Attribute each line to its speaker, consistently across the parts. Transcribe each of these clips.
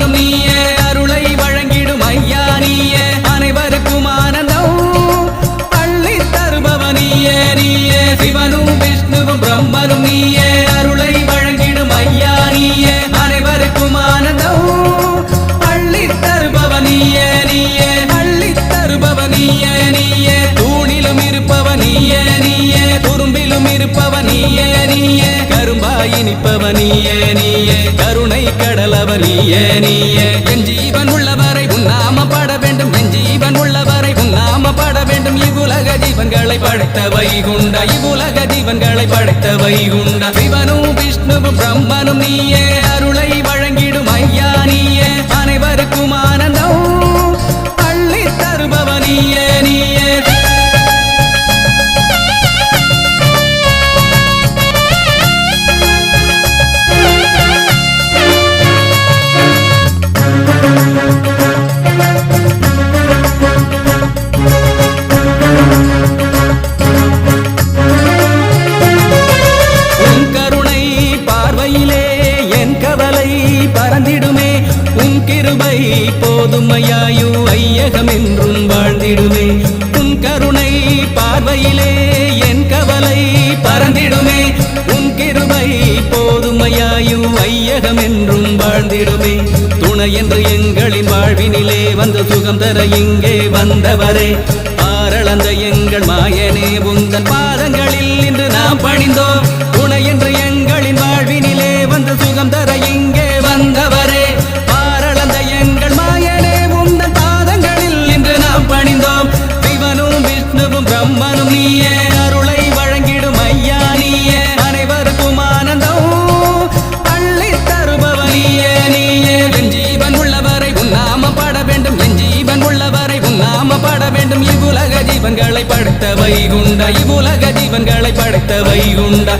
Speaker 1: பிரம்மனும் நீயே அருளை வழங்கிடும் ஐயா நீயே அனைவருக்கும் ஆனந்தம் அள்ளி தருபவன் நீயே நீயே சிவனும் விஷ்ணுவும் பிரம்மனும் நீயே அருளை வழங்கிடும் ஐயா நீயே அனைவருக்கும் ஆனந்தம் அள்ளி தருபவன் நீயே நீயே அள்ளி தருபவன் நீயே நீயே தூணிலும் இருப்பவன் நீயே நீயே துரும்பிலும் இருப்பவன் நீயே நீயே கரும்பாய் இனிப்பவன் நீயே நீயே கருணை கடலவன் நீயே நீயே என் ஜீவன் உள்ளவரை உன்னாம பாட வேண்டும் என் ஜீவன் உள்ளவரை உன்னாம பாட வேண்டும் இவ்வுலக ஜீவன்களை படைத்த வைகுண்ட இவ்வுலக ஜீவன்களை படைத்த வைகுண்ட சிவனும் விஷ்ணுவும் பிரம்மனும் நீயே அருளை வழங்கிடும் ஐயா நீயே அனைவருக்கும் ஆனந்தம் அள்ளி தருபவன் நீயே நீயே பறந்திடுமே உன் கிருபை போதுமையாயு ஐயகம் என்றும் வாழ்ந்திடுமே உன் கருணை பார்வையிலே என் கவலை பறந்திடுமே உன் கிருபை போதுமையாயு ஐயகம் என்றும் வாழ்ந்திடுமே துணை என்று எங்களின் வாழ்வினிலே வந்து சுகம் தர இங்கே வந்தவரே ஆரளந்த எங்கள் மாயனே உந்தன் பாதங்களில் இன்று நாம் பணிந்தோம் துணை என்று எங்களின் வாழ்வினிலே வந்து சுகம் தர இங்கே வந்தவரே ஆரளந்த எங்கள் மாயனே உந்தன் பாதங்களில் இன்று நாம் பணிந்தோம் சிவனும் விஷ்ணுவும் பிரம்மனும் நீயே அருளை வழங்கிடும் ஐயா நீயே அனைவருக்கும் ஆனந்தம் அள்ளி தருபவன் நீயே நீயே என் ஜீவன் உள்ளவரை உன்னாம பாட வேண்டும் என் ஜீவன் உள்ளவரை உன்னாம பாட வேண்டும் இவ்வுலக ஜீவன்களை படைத்த வைகுண்ட இவ்வுலக ஜீவன்களை படைத்த வைகுண்ட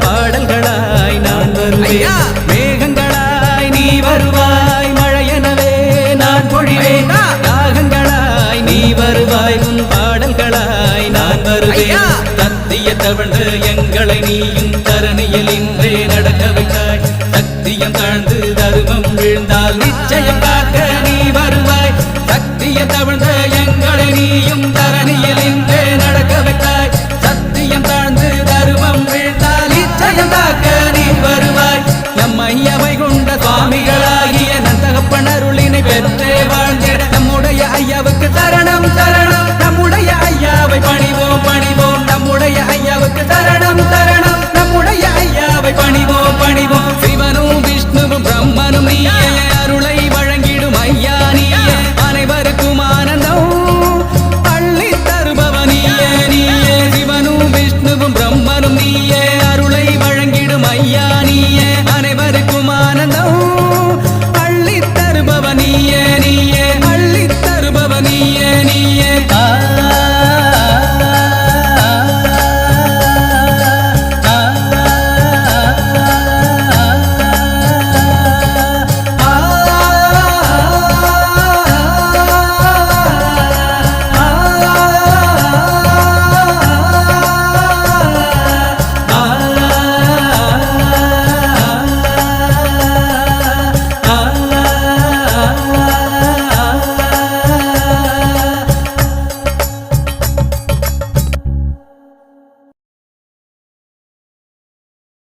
Speaker 1: பாடல்களாய் நான் வருவேன் மேகங்களாய் நீ வருவாய் மழையெனவே நான் பொழிவேன் ராகங்களாய் நீ வருவாய் உன் பாடல்களாய் நான் வருவேன் சத்திய தவழ்ந்து எங்களை நீயும் தரணியில் இன்றே நடக்க வைத்தாய் சத்தியம் தாழ்ந்து தருமம் விழுந்தால் நிச்சயம் காக்க